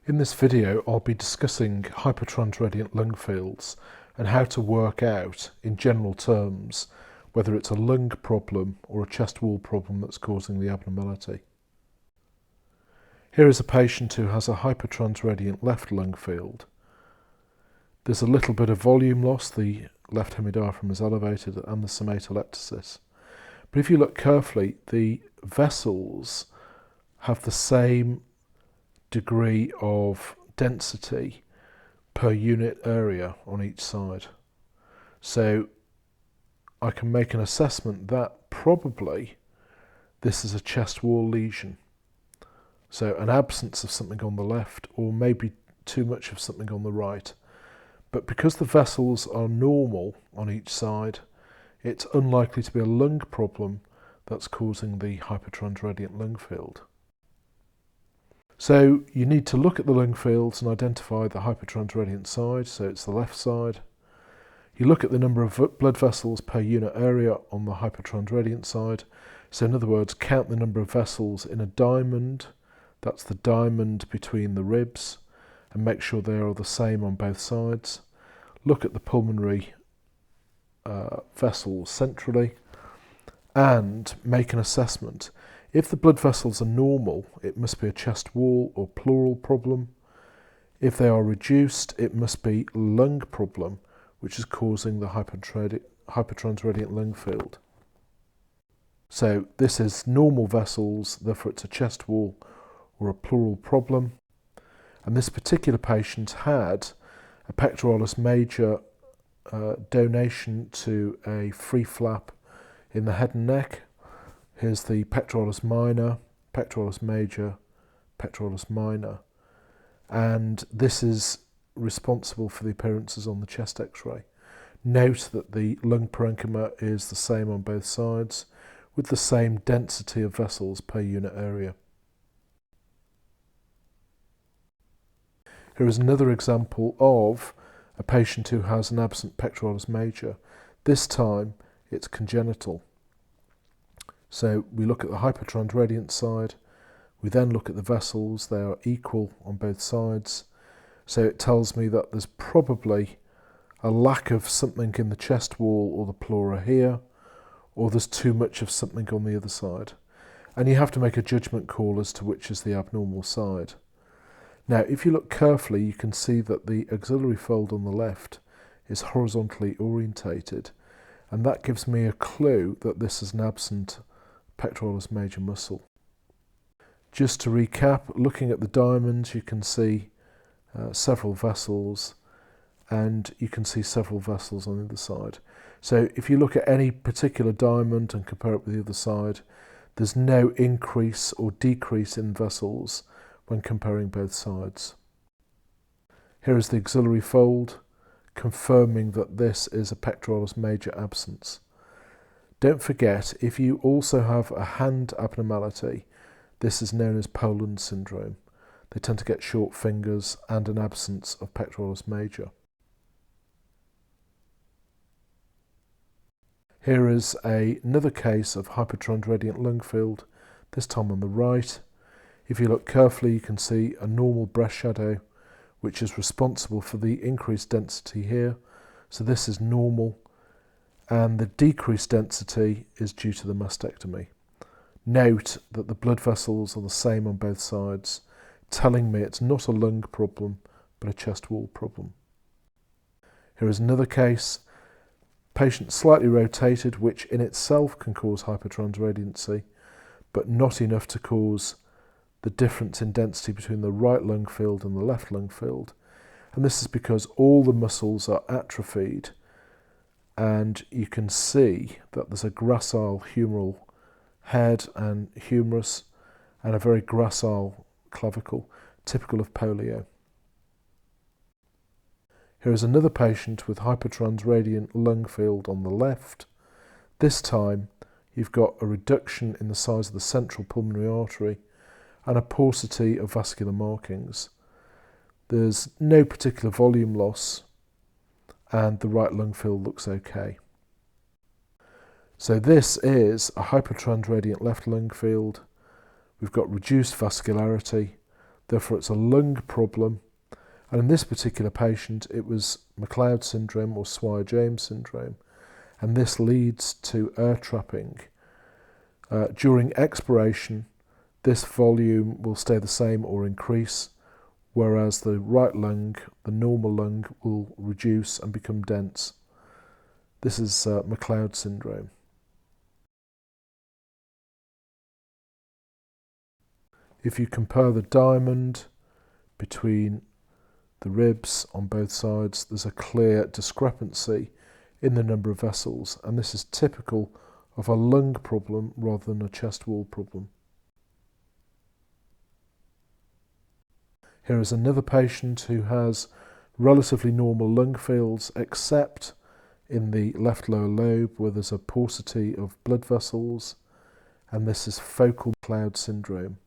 In this video, I'll be discussing hypertransradiant lung fields and how to work out, in general terms, whether it's a lung problem or a chest wall problem that's causing the abnormality. Here is a patient who has a hypertransradiant left lung field. There's a little bit of volume loss, the left hemidiaphragm is elevated, and the somatoleptasis. But if you look carefully, the vessels have the same degree of density per unit area on each side. So I can make an assessment that probably this is a chest wall lesion. So an absence of something on the left, or maybe too much of something on the right. But because the vessels are normal on each side, it's unlikely to be a lung problem that's causing the hypertransradiant lung field. So you need to look at the lung fields and identify the hypertransradiant side, so it's the left side. You look at the number of blood vessels per unit area on the hypertransradiant side. So in other words, count the number of vessels in a diamond, that's the diamond between the ribs, and make sure they are the same on both sides. Look at the pulmonary vessels centrally and make an assessment. If the blood vessels are normal, it must be a chest wall or pleural problem. If they are reduced, it must be a lung problem, which is causing the hypertransradiant lung field. So this is normal vessels, therefore it's a chest wall or a pleural problem. And this particular patient had a pectoralis major donation to a free flap in the head and neck. Here's the pectoralis minor, pectoralis major, pectoralis minor. And this is responsible for the appearances on the chest x-ray. Note that the lung parenchyma is the same on both sides, with the same density of vessels per unit area. Here is another example of a patient who has an absent pectoralis major. This time it's congenital. So we look at the hypertransradiant side, we then look at the vessels, they are equal on both sides. So it tells me that there's probably a lack of something in the chest wall or the pleura here, or there's too much of something on the other side. And you have to make a judgment call as to which is the abnormal side. Now, if you look carefully, you can see that the axillary fold on the left is horizontally orientated, and that gives me a clue that this is an absent pectoralis major muscle. Just to recap, looking at the diamonds, you can see several vessels, and you can see several vessels on the other side. So if you look at any particular diamond and compare it with the other side, there's no increase or decrease in vessels when comparing both sides. Here is the axillary fold, confirming that this is a pectoralis major absence. Don't forget, if you also have a hand abnormality, this is known as Poland syndrome. They tend to get short fingers and an absence of pectoralis major. Here is another case of hypertransradiant lung field, this time on the right. If you look carefully, you can see a normal breast shadow, which is responsible for the increased density here. So this is normal, and the decreased density is due to the mastectomy. Note that the blood vessels are the same on both sides, telling me it's not a lung problem, but a chest wall problem. Here is another case. Patient slightly rotated, which in itself can cause hypertransradiancy, but not enough to cause the difference in density between the right lung field and the left lung field. And this is because all the muscles are atrophied, and you can see that there's a gracile humeral head and humerus and a very gracile clavicle, typical of polio. Here is another patient with hypertransradiant lung field on the left. This time you've got a reduction in the size of the central pulmonary artery and a paucity of vascular markings. There's no particular volume loss, and the right lung field looks okay. So this is a hypertransradiant left lung field. We've got reduced vascularity. Therefore, it's a lung problem. And in this particular patient, it was McLeod syndrome or Swyer-James syndrome. And this leads to air trapping. During expiration, this volume will stay the same or increase, whereas the right lung, the normal lung, will reduce and become dense. This is McLeod syndrome. If you compare the diamond between the ribs on both sides, there's a clear discrepancy in the number of vessels, and this is typical of a lung problem rather than a chest wall problem. Here is another patient who has relatively normal lung fields, except in the left lower lobe where there's a paucity of blood vessels, and this is focal McLeod syndrome.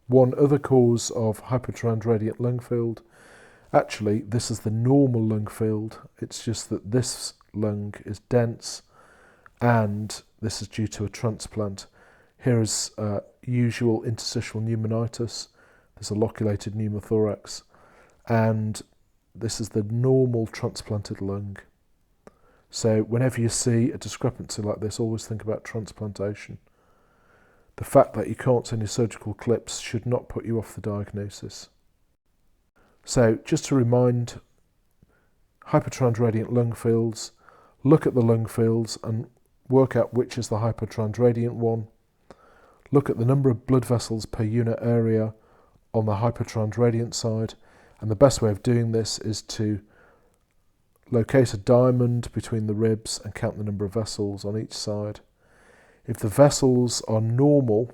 One other cause of hypertransradiant lung field, actually this is the normal lung field, it's just that this lung is dense and this is due to a transplant. Here is usual interstitial pneumonitis, there's a loculated pneumothorax, and this is the normal transplanted lung. So whenever you see a discrepancy like this, always think about transplantation. The fact that you can't see any surgical clips should not put you off the diagnosis. So just to remind, hypertransradiant lung fields, look at the lung fields and work out which is the hypertransradiant one. Look at the number of blood vessels per unit area on the hypertransradiant side, and the best way of doing this is to locate a diamond between the ribs and count the number of vessels on each side. If the vessels are normal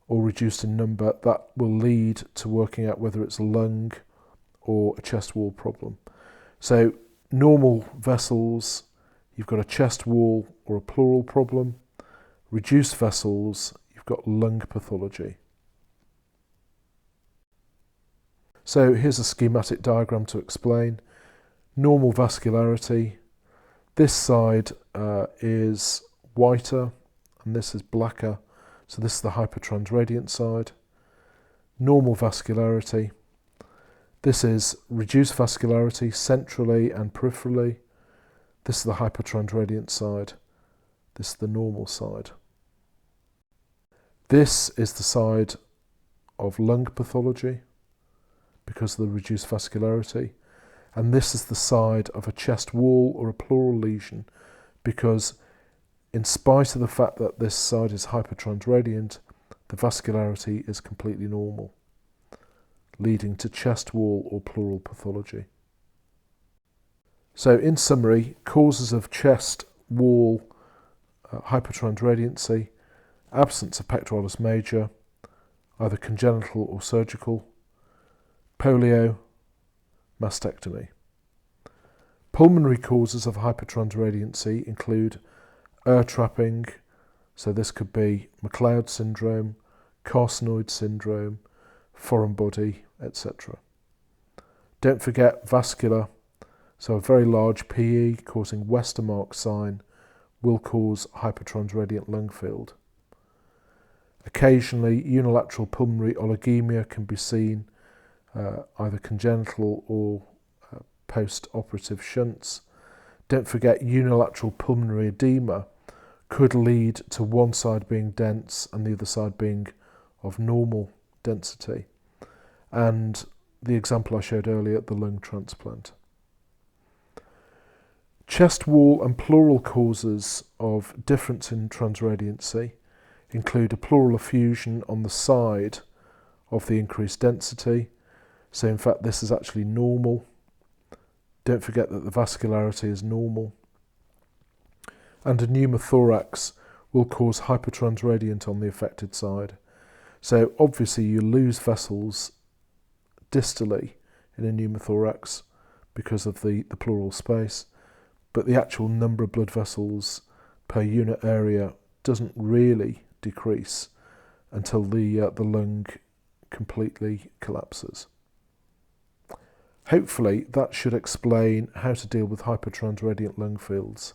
or reduced in number, that will lead to working out whether it's a lung or a chest wall problem. So normal vessels, you've got a chest wall or a pleural problem. Reduced vessels, you've got lung pathology. So here's a schematic diagram to explain. Normal vascularity. This side is whiter and this is blacker, so this is the hypertransradiant side. Normal vascularity. This is reduced vascularity centrally and peripherally. This is the hypertransradiant side. This is the normal side. This is the side of lung pathology because of the reduced vascularity. And this is the side of a chest wall or a pleural lesion, because in spite of the fact that this side is hypertransradiant, the vascularity is completely normal, leading to chest wall or pleural pathology. So in summary, causes of chest wall hypertransradiancy: absence of pectoralis major, either congenital or surgical; polio; mastectomy. Pulmonary causes of hypertransradiancy include air trapping, so this could be McLeod syndrome, carcinoid syndrome, foreign body, etc. Don't forget vascular, so a very large PE causing Westermarck sign will cause hypertransradiant lung field. Occasionally, unilateral pulmonary oligemia can be seen, either congenital or post-operative shunts. Don't forget, unilateral pulmonary edema could lead to one side being dense and the other side being of normal density. And the example I showed earlier, the lung transplant. Chest wall and pleural causes of difference in transradiancy include a pleural effusion on the side of the increased density. So in fact, this is actually normal. Don't forget that the vascularity is normal. And a pneumothorax will cause hypertransradiant on the affected side. So obviously you lose vessels distally in a pneumothorax because of the pleural space, but the actual number of blood vessels per unit area doesn't really decrease until the lung completely collapses. Hopefully that should explain how to deal with hypertransradiant lung fields.